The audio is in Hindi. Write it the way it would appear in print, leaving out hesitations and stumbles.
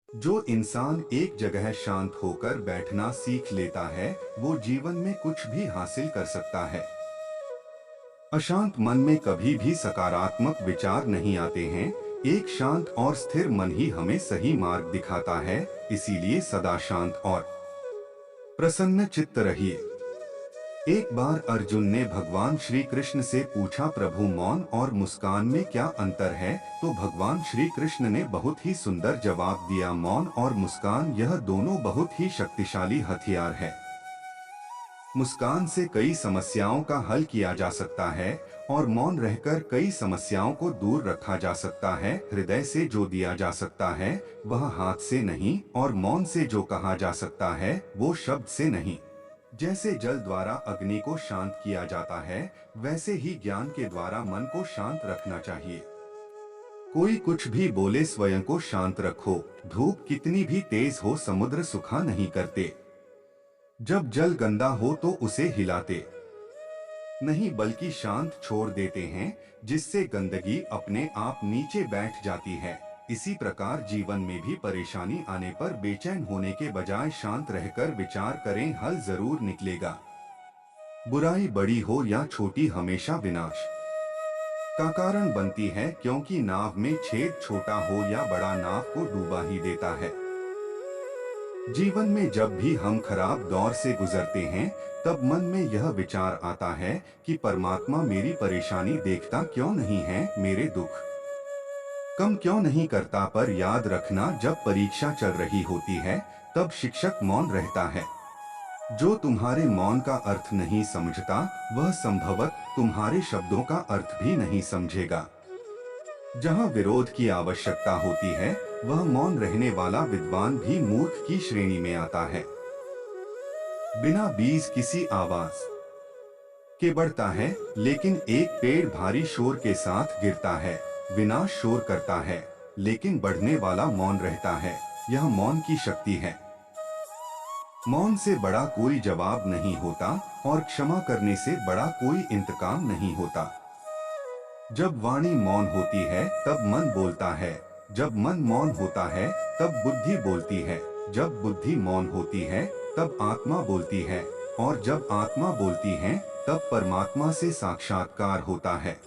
जो इंसान एक जगह शांत होकर बैठना सीख लेता है, वो जीवन में कुछ भी हासिल कर सकता है। अशांत मन में कभी भी सकारात्मक विचार नहीं आते हैं। एक शांत और स्थिर मन ही हमें सही मार्ग दिखाता है। इसीलिए सदा शांत और प्रसन्न चित्त रहिए। एक बार अर्जुन ने भगवान श्री कृष्ण से पूछा, प्रभु मौन और मुस्कान में क्या अंतर है? तो भगवान श्री कृष्ण ने बहुत ही सुंदर जवाब दिया, मौन और मुस्कान यह दोनों बहुत ही शक्तिशाली हथियार है। मुस्कान से कई समस्याओं का हल किया जा सकता है और मौन रहकर कई समस्याओं को दूर रखा जा सकता है। हृदय से जो दिया जा सकता है वह हाथ से नहीं, और मौन से जो कहा जा सकता है वो शब्द से नहीं। जैसे जल द्वारा अग्नि को शांत किया जाता है, वैसे ही ज्ञान के द्वारा मन को शांत रखना चाहिए। कोई कुछ भी बोले, स्वयं को शांत रखो। धूप कितनी भी तेज हो, समुद्र सुखा नहीं करते। जब जल गंदा हो तो उसे हिलाते नहीं बल्कि शांत छोड़ देते हैं, जिससे गंदगी अपने आप नीचे बैठ जाती है। इसी प्रकार जीवन में भी परेशानी आने पर बेचैन होने के बजाय शांत रहकर विचार करें, हल जरूर निकलेगा। बुराई बड़ी हो या छोटी हमेशा विनाश का कारण बनती है, क्योंकि नाव में छेद छोटा हो या बड़ा नाव को डूबा ही देता है। जीवन में जब भी हम खराब दौर से गुजरते हैं, तब मन में यह विचार आता है कि परमात्मा मेरी परेशानी देखता क्यों नहीं है, मेरे दुख कम क्यों नहीं करता। पर याद रखना, जब परीक्षा चल रही होती है तब शिक्षक मौन रहता है। जो तुम्हारे मौन का अर्थ नहीं समझता, वह संभवत तुम्हारे शब्दों का अर्थ भी नहीं समझेगा। जहाँ विरोध की आवश्यकता होती है, वह मौन रहने वाला विद्वान भी मूर्ख की श्रेणी में आता है। बिना बीज किसी आवाज के बढ़ता है, लेकिन एक पेड़ भारी शोर के साथ गिरता है। विनाश शोर करता है, लेकिन बढ़ने वाला मौन रहता है। यह मौन की शक्ति है। मौन से बड़ा कोई जवाब नहीं होता, और क्षमा करने से बड़ा कोई इंतकाम नहीं होता। जब वाणी मौन होती है तब मन बोलता है। जब मन मौन होता है तब बुद्धि बोलती है। जब बुद्धि मौन होती है तब आत्मा बोलती है, और जब आत्मा बोलती है तब परमात्मा से साक्षात्कार होता है।